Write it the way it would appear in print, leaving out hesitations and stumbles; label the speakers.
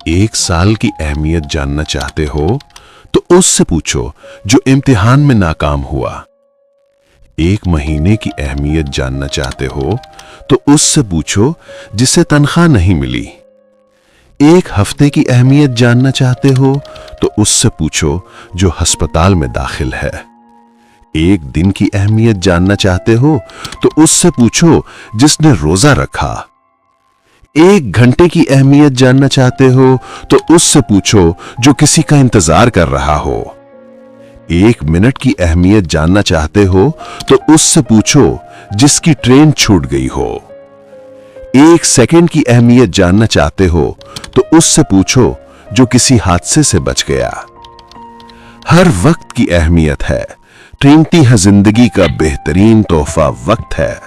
Speaker 1: एक साल की अहमियत जानना चाहते हो तो उससे पूछो जो इम्तिहान में नाकाम हुआ। एक महीने की अहमियत जानना चाहते हो तो उससे पूछो जिसे तनख्वाह नहीं मिली। एक हफ्ते की अहमियत जानना चाहते हो तो उससे पूछो जो अस्पताल में दाखिल है। एक दिन की अहमियत जानना चाहते हो तो उससे पूछो जिसने रोजा रखा। एक घंटे की अहमियत जानना चाहते हो तो उससे पूछो जो किसी का इंतजार कर रहा हो। एक मिनट की अहमियत जानना चाहते हो तो उससे पूछो जिसकी ट्रेन छूट गई हो। एक सेकंड की अहमियत जानना चाहते हो तो उससे पूछो जो किसी हादसे से बच गया। हर वक्त की अहमियत है, कीमती है, जिंदगी का बेहतरीन तोहफा वक्त है।